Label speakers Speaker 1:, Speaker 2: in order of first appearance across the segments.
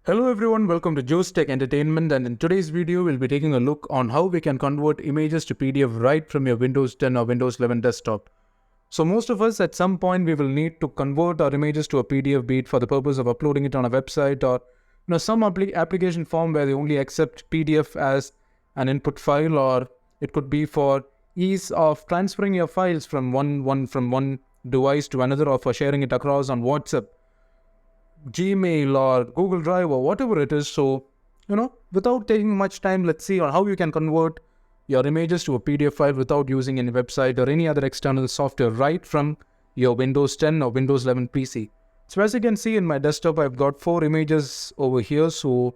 Speaker 1: Hello everyone, welcome to Joe's Tech Entertainment, and in today's video we'll be taking a look on how we can convert images to PDF right from your Windows 10 or Windows 11 desktop. So most of us at some point we will need to convert our images to a PDF, be it for the purpose of uploading it on a website or some application form where they only accept PDF as an input file, or it could be for ease of transferring your files from one device to another, or for sharing it across on WhatsApp, Gmail or Google Drive or whatever it is. So, without taking much time, let's see on how you can convert your images to a PDF file without using any website or any other external software right from your Windows 10 or Windows 11 PC. So as you can see in my desktop, I've got 4 images over here. So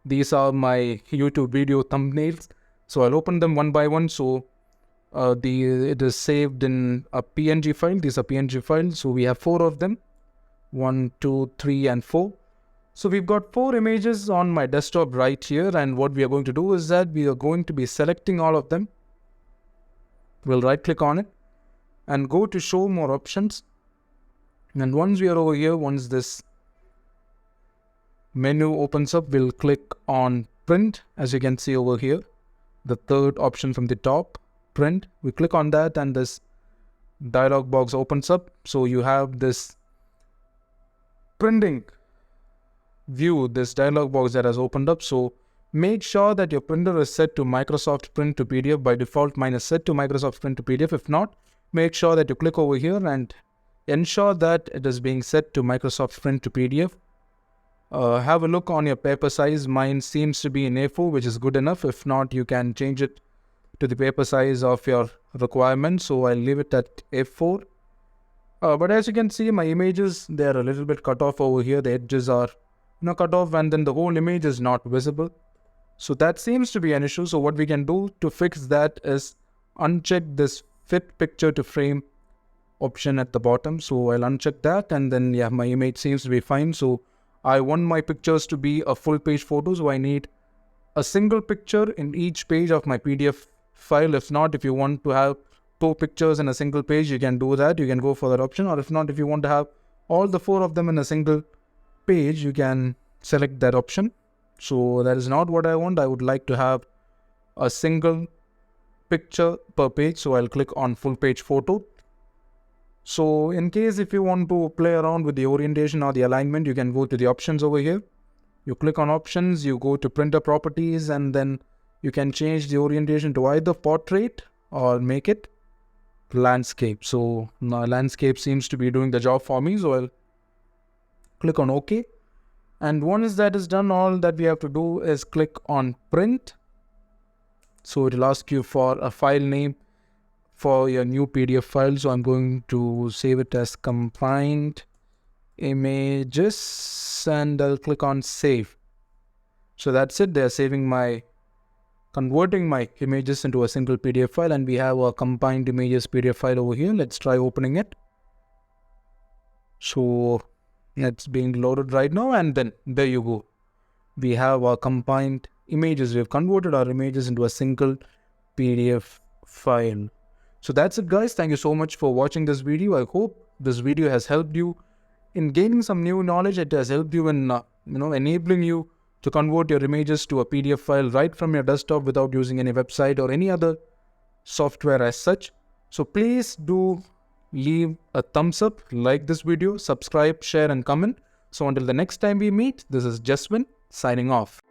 Speaker 1: these are my YouTube video thumbnails. So I'll open them one by one. So it is saved in a PNG file. These are PNG files. So we have 4 of them. 1, 2, 3 and 4. So we've got 4 images on my desktop right here, and what we are going to do is that we are going to be selecting all of them. We'll right click on it and go to show more options, and once we are over here, once this menu opens up, we'll click on print. As you can see over here, the third option from the top, print, we click on that and this dialog box opens up. So you have this printing view, this dialog box that has opened up. So make sure that your printer is set to Microsoft Print to PDF. By default, mine is set to Microsoft Print to PDF. If not, make sure that you click over here and ensure that it is being set to Microsoft Print to PDF. Have a look on your paper size. Mine seems to be in A4, which is good enough. If not, you can change it to the paper size of your requirement. So I'll leave it at A4. But as you can see, my images, they are a little bit cut off over here. The edges are cut off, and then the whole image is not visible. So that seems to be an issue. So what we can do to fix that is uncheck this fit picture to frame option at the bottom. So I'll uncheck that, and then yeah, my image seems to be fine. So I want my pictures to be a full page photo. So I need a single picture in each page of my PDF file. If not, if you want to have 2 pictures in a single page, you can do that. You can go for that option. Or if not, if you want to have all the 4 of them in a single page, you can select that option. So that is not what I want. I would like to have a single picture per page. So I'll click on full page photo. So in case if you want to play around with the orientation or the alignment, you can go to the options over here. You click on options, you go to printer properties, and then you can change the orientation to either portrait or make it landscape. So now landscape seems to be doing the job for me. So I'll click on OK. And once that is done, all that we have to do is click on print. So it will ask you for a file name for your new PDF file. So I'm going to save it as combined images, and I'll click on save. So that's it. They're converting my images into a single PDF file, and we have a combined images PDF file over here. Let's try opening it. So it's being loaded right now, and then there you go. We have our combined images. We've converted our images into a single PDF file. So that's it, guys. Thank you so much for watching this video. I hope this video has helped you in gaining some new knowledge. It has helped you in enabling you to convert your images to a PDF file right from your desktop without using any website or any other software as such. So please do leave a thumbs up, like this video, subscribe, share and comment. So until the next time we meet, this is Jaswin signing off.